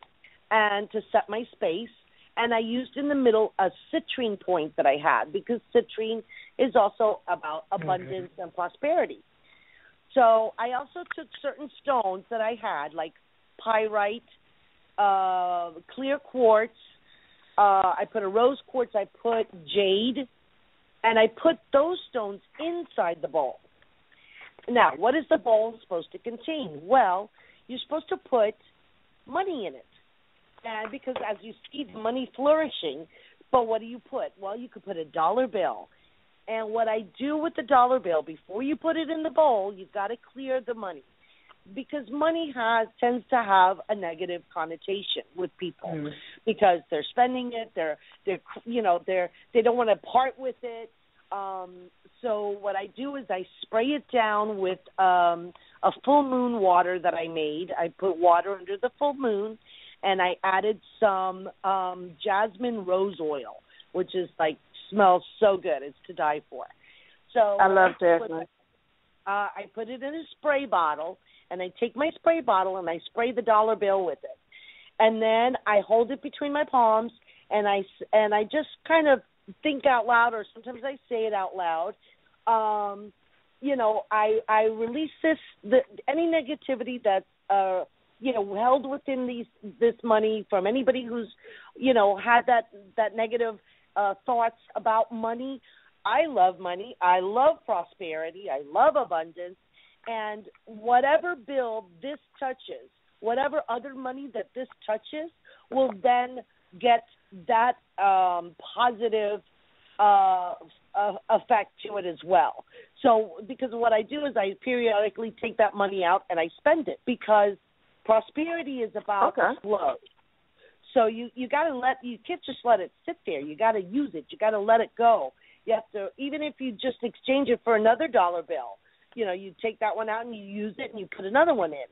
and to set my space. And I used in the middle a citrine point that I had, because citrine is also about abundance and prosperity. So I also took certain stones that I had, like pyrite, clear quartz. I put a rose quartz. I put jade. And I put those stones inside the bowl. Now, what is the bowl supposed to contain? Well, you're supposed to put money in it. And because as you see the money flourishing, but what do you put? Well, you could put a dollar bill. And what I do with the dollar bill, before you put it in the bowl, you've got to clear the money. Because money tends to have a negative connotation with people, because they're spending it, they don't want to part with it. So what I do is I spray it down with a full moon water that I made. I put water under the full moon, and I added some jasmine rose oil, which is like smells so good. It's to die for. So I love jasmine. I put it in a spray bottle, and I take my spray bottle and I spray the dollar bill with it. And then I hold it between my palms, and I just kind of think out loud, or sometimes I say it out loud. I release any negativity that's held within this money from anybody who's had that negative thoughts about money. I love money. I love prosperity. I love abundance. And whatever bill this touches, whatever other money that this touches, will then get that positive effect to it as well. So because what I do is I periodically take that money out and I spend it, because prosperity is about flow. So you can't just let it sit there. You got to use it. You got to let it go. You have to, even if you just exchange it for another dollar bill, you take that one out and you use it and you put another one in.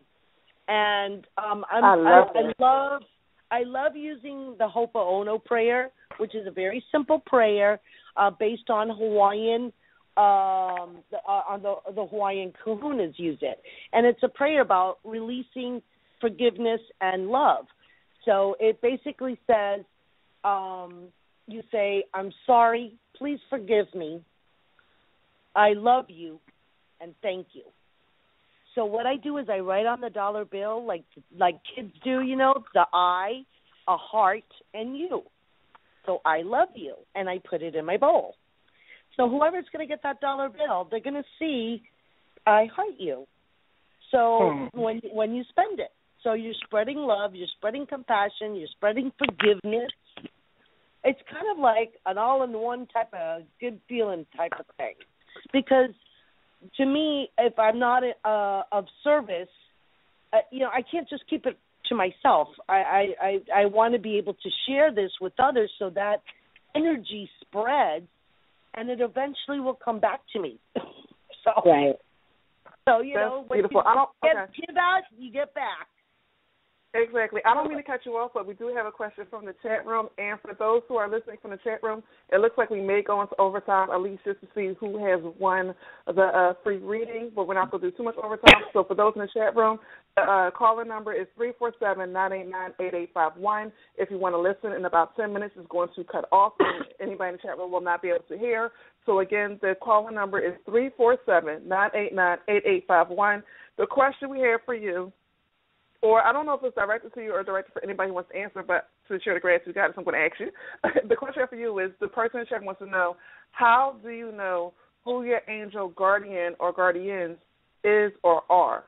And I love using the Ho'oponopono prayer, which is a very simple prayer based on Hawaiian. The Hawaiian kahunas use it, and it's a prayer about releasing forgiveness and love. So it basically says, you say, "I'm sorry, please forgive me. I love you, and thank you." So what I do is I write on the dollar bill, like kids do, the I, a heart, and you. So I love you, and I put it in my bowl. So whoever's going to get that dollar bill, they're going to see I heart you. So when you spend it, so you're spreading love, you're spreading compassion, you're spreading forgiveness. It's kind of like an all-in-one type of good feeling type of thing. Because to me, if I'm not of service, I can't just keep it to myself. I want to be able to share this with others so that energy spreads, and it eventually will come back to me. Right. So, that's when beautiful. you give out, you get back. Exactly. I don't mean to cut you off, but we do have a question from the chat room. And for those who are listening from the chat room, it looks like we may go into overtime, at least just to see who has won the free reading, but we're not going to do too much overtime. So for those in the chat room, the caller number is 347-989-8851. If you want to listen in about 10 minutes, it's going to cut off, and anybody in the chat room will not be able to hear. So, again, the caller number is 347-989-8851. The question we have for you, or I don't know if it's directed to you or directed for anybody who wants to answer, but to share the gratitude guidance, I'm going to ask you. The question for you is, the person in the chat wants to know, how do you know who your angel guardian or guardians is or are?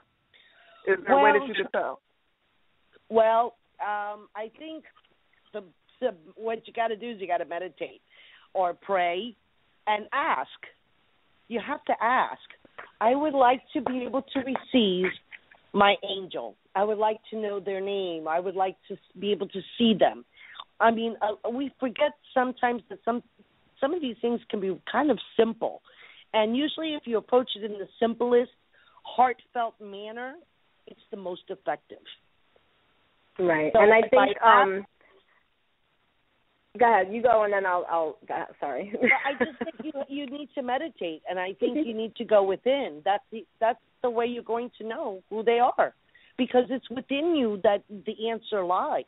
Is there a way that you can tell? Well, I think what you got to do is you got to meditate or pray and ask. You have to ask. I would like to be able to receive my angel. I would like to know their name. I would like to be able to see them. I mean, we forget sometimes that some of these things can be kind of simple. And usually if you approach it in the simplest, heartfelt manner, it's the most effective. Right. So and I think go ahead, you go, and then I'll go ahead, sorry. I just think you need to meditate, and I think you need to go within. That's the way you're going to know who they are, because it's within you that the answer lies.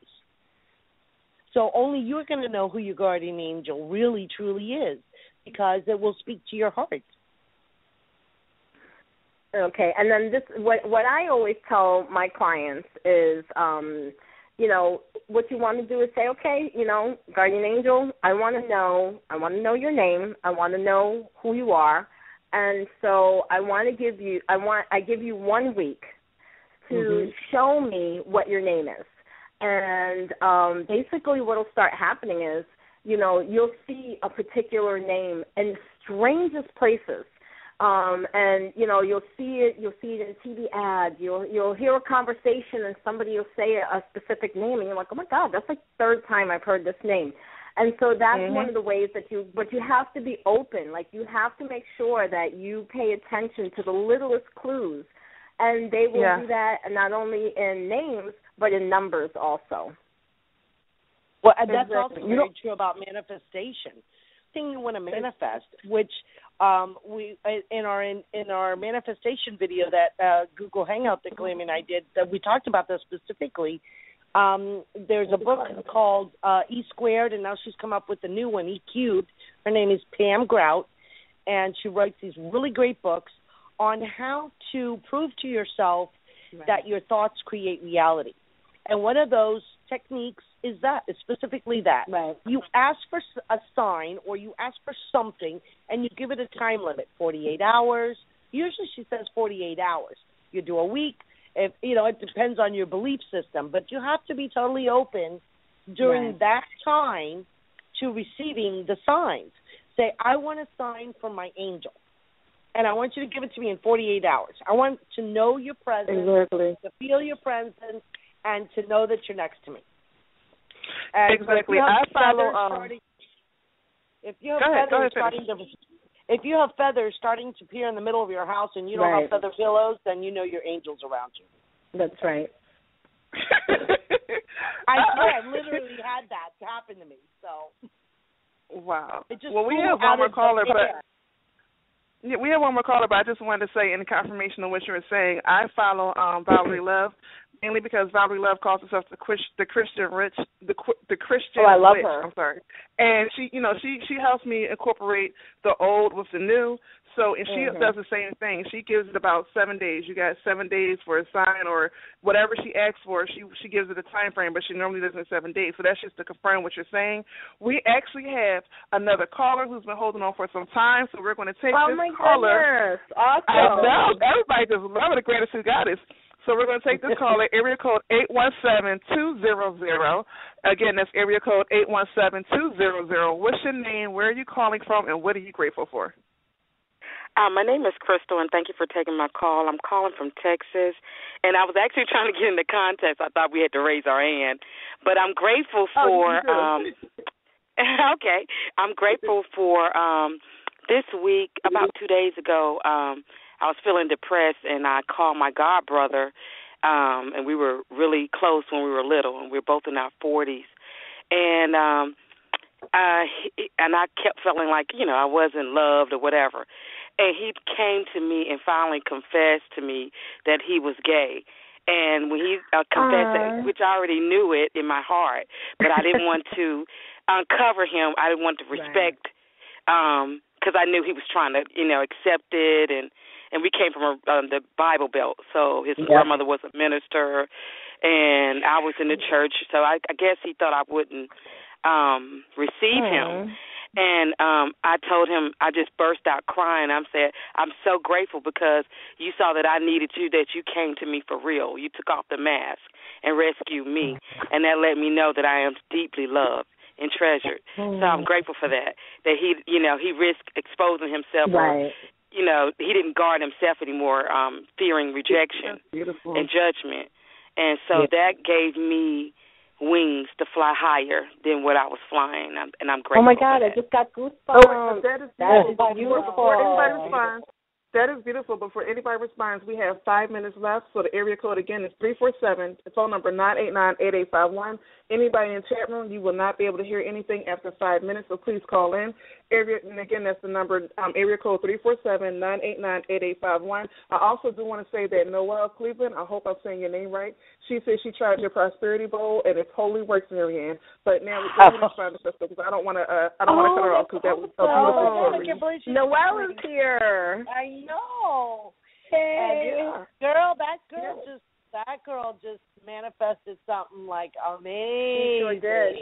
So only you're going to know who your guardian angel really, truly is, because it will speak to your heart. Okay, and then what I always tell my clients is, what you want to do is say, okay, guardian angel, I want to know your name. I want to know who you are. And so I give you 1 week to show me what your name is. And basically what will start happening is, you'll see a particular name in the strangest places. And you'll see it in TV ads. You'll hear a conversation and somebody will say a specific name, and you're like, oh my God, that's like the third time I've heard this name. And so that's one of the ways that but you have to be open. Like, you have to make sure that you pay attention to the littlest clues. And they will do that not only in names, but in numbers also. Well, and that's also very true about manifestation. Thing you want to manifest, which we in our manifestation video that Google Hangout that Glammie and I did, that we talked about this specifically. There's a book called E Squared, and now she's come up with a new one, E Cubed. Her name is Pam Grout, and she writes these really great books on how to prove to yourself that your thoughts create reality. And one of those techniques is specifically that. Right. You ask for a sign or you ask for something, and you give it a time limit, 48 hours. Usually she says 48 hours. You do a week. It depends on your belief system, but you have to be totally open during that time to receiving the signs. Say, I want a sign from my angel, and I want you to give it to me in 48 hours. I want to know your presence, to feel your presence, and to know that you're next to me. And exactly. I follow. If you have feathers starting to appear in the middle of your house and you don't have feather pillows, then you know your angel's around you. That's right. I swear, I literally had that happen to me. So. Wow. Well, we have one more caller, we have one more caller, but I just wanted to say, in confirmation of what you were saying, I follow Valerie Love. Mainly because Valerie Love calls herself the Christian Rich, the Christian. I love witch, her. I'm sorry, and she helps me incorporate the old with the new. So, and she does the same thing. She gives it about 7 days. You got 7 days for a sign or whatever she asks for. She gives it a time frame, but she normally does it in 7 days. So that's just to confirm what you're saying. We actually have another caller who's been holding on for some time, so we're going to take this caller. Goodness. Awesome. I know. Everybody just loves the Gratitude Goddess. So we're going to take this caller, area code 817-200. Again, that's area code 817-200. What's your name? Where are you calling from? And what are you grateful for? My name is Crystal, and thank you for taking my call. I'm calling from Texas, and I was actually trying to get in the contest. I thought we had to raise our hand. But I'm grateful for okay. I'm grateful for this week, about 2 days ago, I was feeling depressed, and I called my godbrother, and we were really close when we were little, and we were both in our 40s. And I kept feeling like, I wasn't loved or whatever. And he came to me and finally confessed to me that he was gay. And when he confessed that, which I already knew it in my heart, but I didn't want to uncover him. I didn't want to respect, because I knew he was trying to, accept it. And we came from the Bible Belt, so his grandmother was a minister, and I was in the church. So I guess he thought I wouldn't receive him. And I told him, I just burst out crying. I said, I'm so grateful because you saw that I needed you, that you came to me for real. You took off the mask and rescued me, and that let me know that I am deeply loved and treasured. So I'm grateful for that he risked exposing himself. Or, he didn't guard himself anymore, fearing rejection and judgment. And so that gave me wings to fly higher than what I was flying, and I'm grateful. Oh my God, I just got goosebumps. That is beautiful. That is beautiful. Before anybody responds, we have 5 minutes left. So the area code again is 347. The phone number 989-8851. Anybody in the chat room, you will not be able to hear anything after 5 minutes. So please call in. And again, that's the number, area code 347-989-8851. I also do want to say that Noelle Cleveland, I hope I'm saying your name right. She said she tried your prosperity bowl and it totally works, Marianne. But now we can respond to sister because I don't want to cut her off because that was a beautiful story. Noelle is here. I know. Hey, girl, that girl just manifested something like amazing. She sure did.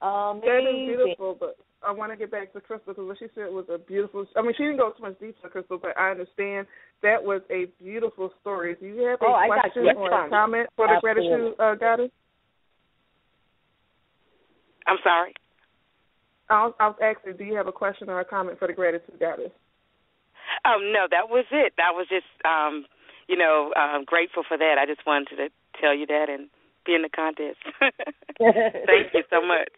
Amazing. That is beautiful, but I want to get back to Crystal because what she said was a beautiful. I mean, she didn't go too much detail, Crystal, but I understand that was a beautiful story. Do you have a question or a comment for the Gratitude Goddess? I'm sorry? I was asking, do you have a question or a comment for the Gratitude Goddess? No, that was it. I was just, grateful for that. I just wanted to tell you that and be in the contest. Thank you so much.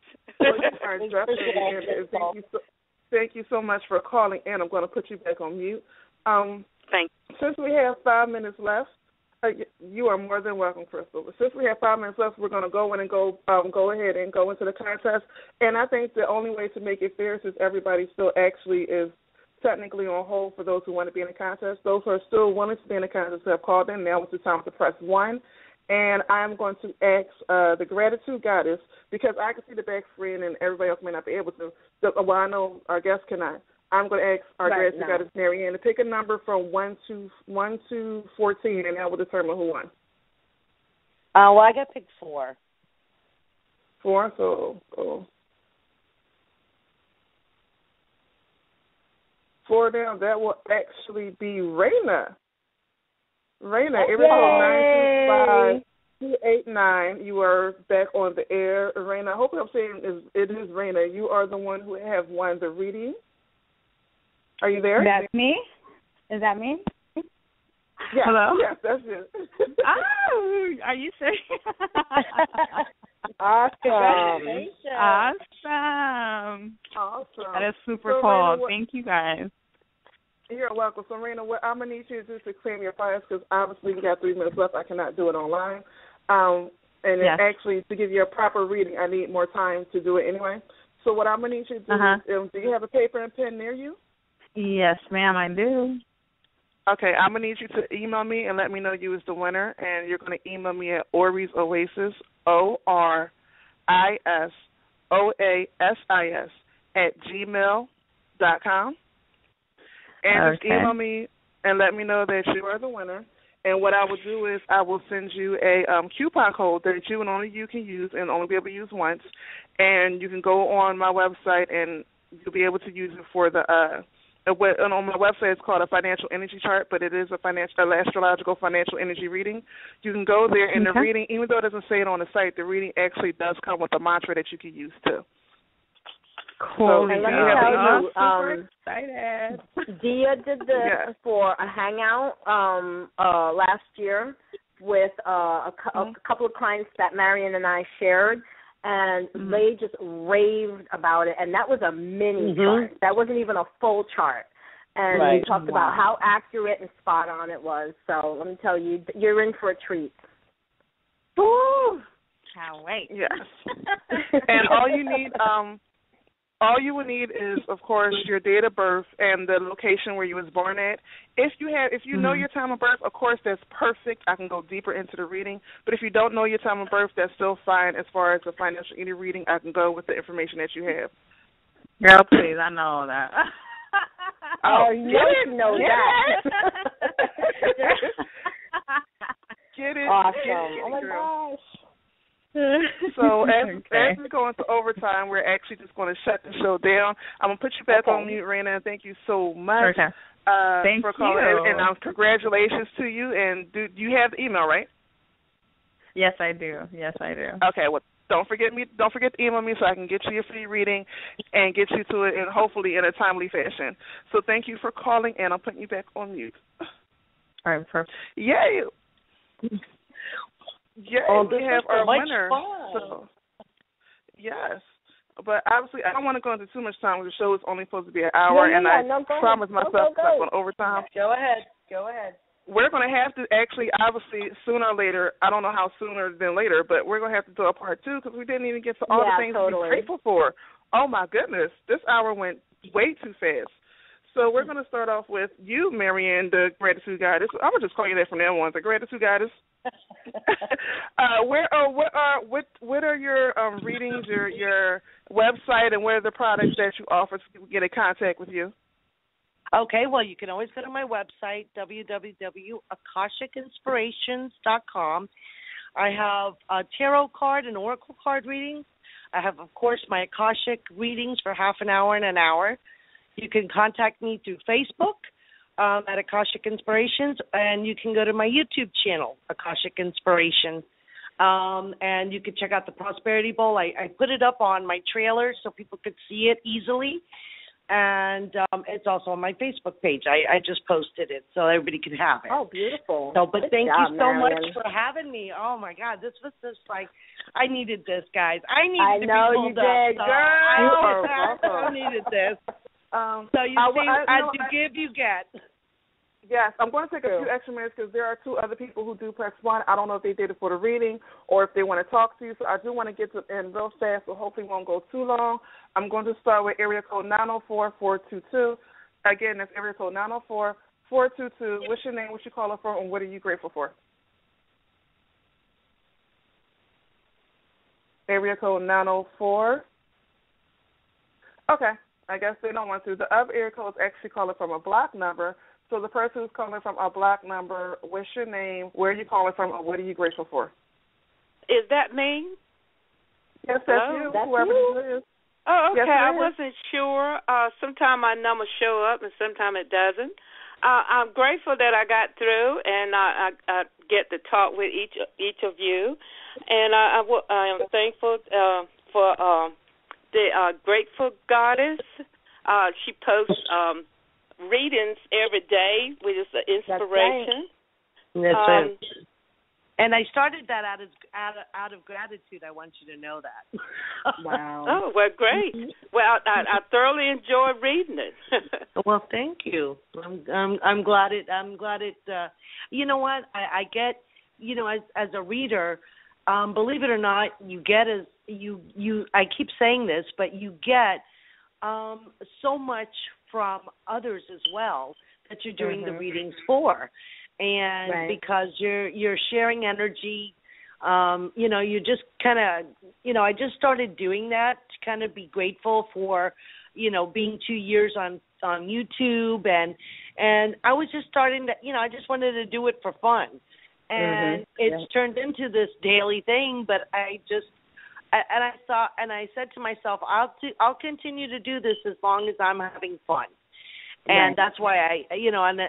Thank you so much for calling in. I'm going to put you back on mute. Thank you. Since we have 5 minutes left, you are more than welcome, Crystal. Since we have 5 minutes left, we're going to go in and go ahead and go into the contest. And I think the only way to make it fair is everybody still actually is technically on hold for those who want to be in the contest. Those who are still wanting to be in the contest have called in. Now is the time to press 1. And I'm going to ask the Gratitude Goddess, because I can see the back screen and everybody else may not be able to. Well, I know our guests cannot. I'm going to ask our Gratitude Goddess, Mariaan, to pick a number from 1 to 14, and that will determine who won. Well, I got to pick 4. 4, so go. 4 down, that will actually be Raina. Raina, everything 925-289. You are back on the air. Raina, hopefully I'm saying it is Raina. You are the one who have won the reading. Are you there? That's me? Is that me? Yes. Hello? Yes, that's you. Oh, are you serious? Awesome. Awesome. That is super cool. Thank you, guys. You're welcome. So, Raina, what I'm going to need you to do to claim your prize, because obviously we got 3 minutes left. I cannot do it online. Actually, to give you a proper reading, I need more time to do it anyway. So what I'm going to need you to do is, do you have a paper and pen near you? Yes, ma'am, I do. Okay, I'm going to need you to email me and let me know you as the winner, and you're going to email me at Ori's Oasis, ORISOASIS @gmail.com. And just email me and let me know that you are the winner. And what I will do is I will send you a coupon code that you and only you can use and only be able to use once. And you can go on my website and you'll be able to use it for the and on my website it's called a financial energy chart, but it is astrological financial energy reading. You can go there and the reading, even though it doesn't say it on the site, the reading actually does come with a mantra that you can use too. Cool. So, and let me tell you, super excited. Dia did this for a hangout last year with a couple of clients that Mariaan and I shared, and they just raved about it. And that was a mini chart. That wasn't even a full chart. And we talked about how accurate and spot on it was. So let me tell you, you're in for a treat. Woo! Can't wait. Yes. And all you need, all you will need is, of course, your date of birth and the location where you was born at. If you know your time of birth, of course, that's perfect. I can go deeper into the reading. But if you don't know your time of birth, that's still fine. As far as the financial energy reading, I can go with the information that you have. Girl, please, I know all that. You know that. Get it. Awesome. Oh, my gosh. So as we go into overtime, we're actually just going to shut the show down. I'm going to put you back on mute, Raina, and thank you so much for calling. And congratulations to you. And do you have the email, right? Yes, I do. Okay, well, don't forget to email me so I can get you your free reading and get you to it, and hopefully in a timely fashion. So thank you for calling, and I'm putting you back on mute. All right, perfect. Yay! Yeah, we have our winner. So, yes. But obviously, I don't want to go into too much time. The show is only supposed to be an hour, I promised myself I'm not going overtime. Go ahead. We're going to have to actually, obviously, sooner or later, I don't know how sooner than later, but we're going to have to do a part 2 because we didn't even get to all the things to be grateful for. Oh, my goodness. This hour went way too fast. So we're going to start off with you, Mariaan, the Gratitude Goddess. I'm going to just call you that from now on, the Gratitude Goddess. What are your readings, your website, and what are the products that you offer so people get in contact with you? Okay, well, you can always go to my website, www.akashicinspirations.com. I have a tarot card and oracle card readings. I have, of course, my Akashic readings for half an hour and an hour. You can contact me through Facebook at Akashic Inspirations, and you can go to my YouTube channel, Akashic Inspiration, and you can check out the Prosperity Bowl. I put it up on my trailer so people could see it easily, and it's also on my Facebook page. I just posted it so everybody can have it. Oh, beautiful. So, but Good thank job, you so Mariaan. much for having me. Oh, my God, this was just like I needed this, guys. I needed to be pulled up. I know you did, girl. I needed this. So you see, as you give, you get. Yes, I'm going to take a few extra minutes because there are 2 other people who do press 1. I don't know if they did it for the reading or if they want to talk to you, so I do want to get to in real fast, so hopefully it won't go too long. I'm going to start with area code 904-422. Again, that's area code 904-422. What's your name, what you calling from, and what are you grateful for? Area code 904. Okay, I guess they don't want to. The other area code is actually calling from a block number. So the person who's calling from a block number, what's your name, where are you calling from, or what are you grateful for? Is that me? Yes, that's you. That's whoever you. it is. Oh, okay. Yes, I wasn't sure. Sometimes my number show up and sometimes it doesn't. I'm grateful that I got through and I get to talk with each of you. And I am thankful for the Grateful Goddess. She posts readings every day, which is an inspiration. That's right. And I started that out of gratitude. I want you to know that. Wow. Oh, well, great. Well, I thoroughly enjoy reading it. Well, thank you. I'm glad it. You know what? I get. You know, as a reader, believe it or not, you get as you. I keep saying this, but you get so much from others as well that you're doing the readings for. And because you're sharing energy, you know, you just kind of, you know, I just started doing that to kind of be grateful for, you know, being 2 years on YouTube, and I was just starting to, you know, I just wanted to do it for fun, and it's turned into this daily thing. But I said to myself, I'll continue to do this as long as I'm having fun. And that's why I, you know, and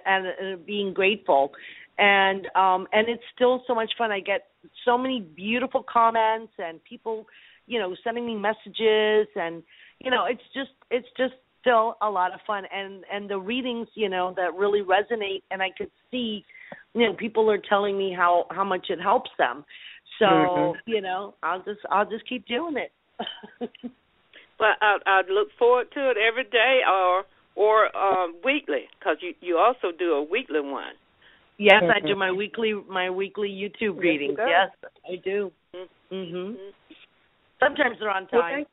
being grateful, and it's still so much fun. I get so many beautiful comments and people, you know, sending me messages, and you know, it's just still a lot of fun. And the readings, you know, that really resonate, and I could see, you know, people are telling me how much it helps them. So you know, I'll just keep doing it. Well, I look forward to it every day, or weekly, because you also do a weekly one. Yes, I do my weekly YouTube readings. Yes, I do. Sometimes they're on time.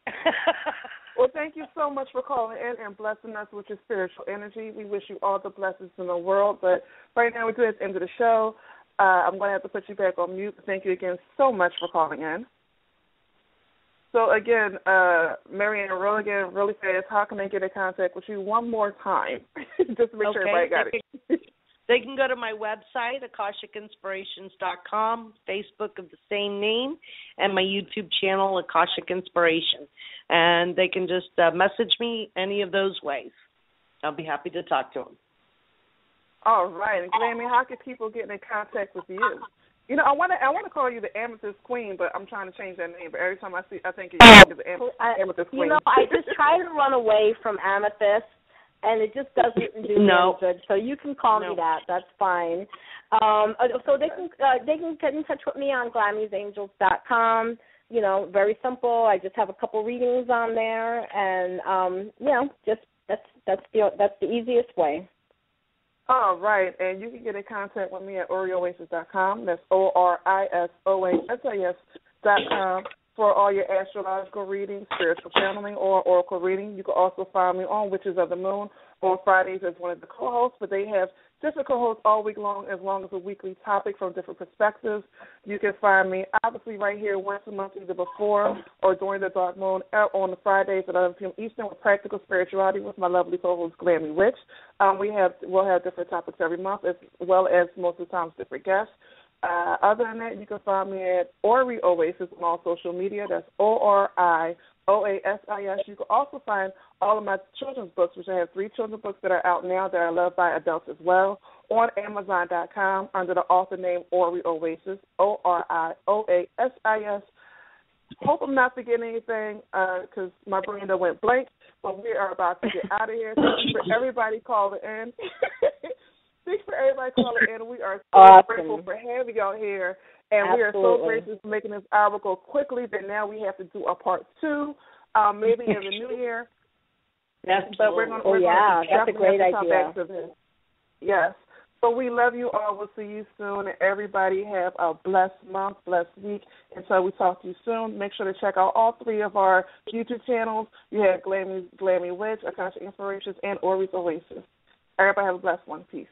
Well, thank you so much for calling in and blessing us with your spiritual energy. We wish you all the blessings in the world. But right now we're doing the end of the show. I'm going to have to put you back on mute. Thank you again so much for calling in. So, again, Mariaan, really fast, how can they get in contact with you one more time? Just to make sure everybody got it. They can go to my website, AkashicInspirations.com, Facebook of the same name, and my YouTube channel, Akashic Inspiration. And they can just message me any of those ways. I'll be happy to talk to them. All right. And, Glammie, how can people get in contact with you? You know, I want to call you the Amethyst Queen, but I'm trying to change that name. But every time I think of you, the Amethyst Queen. You know, I just try to run away from Amethyst, and it just doesn't do me any good. So you can call me that. That's fine. So they can get in touch with me on Glammie'sAngels.com. You know, very simple. I just have a couple readings on there, and you know, just that's the easiest way. All right, and you can get in contact with me at orioasis.com. That's ORISOASIS.com for all your astrological readings, spiritual channeling, or oracle reading. You can also find me on Witches of the Moon on Fridays as one of the co-hosts, but they have different co-hosts all week long as a weekly topic from different perspectives. You can find me obviously right here once a month, either before or during the dark moon on the Fridays at 11 p.m. Eastern with Practical Spirituality with my lovely co-host Glammie Witch. We'll have different topics every month as well as most of the times different guests. Other than that, you can find me at Ori Oasis on all social media. That's ORIOASIS. You can also find all of my children's books, which I have 3 children's books that are out now that are loved by adults as well, on Amazon.com under the author name Ori Oasis, ORIOASIS. Hope I'm not forgetting anything because my brain went blank, but we are about to get out of here. Thank you for everybody calling in. Thanks for everybody calling in. We are so grateful for having y'all here. And we are so grateful for making this hour go quickly that now we have to do a part 2, maybe in the new year. That's but we're going that's a great idea. Back to this. Yes. So we love you all. We'll see you soon. And everybody have a blessed month, blessed week. Until we talk to you soon, make sure to check out all 3 of our YouTube channels. You have Glammie Witch, Akashic Inspirations, and Ori Oasis. Everybody have a blessed one. Peace.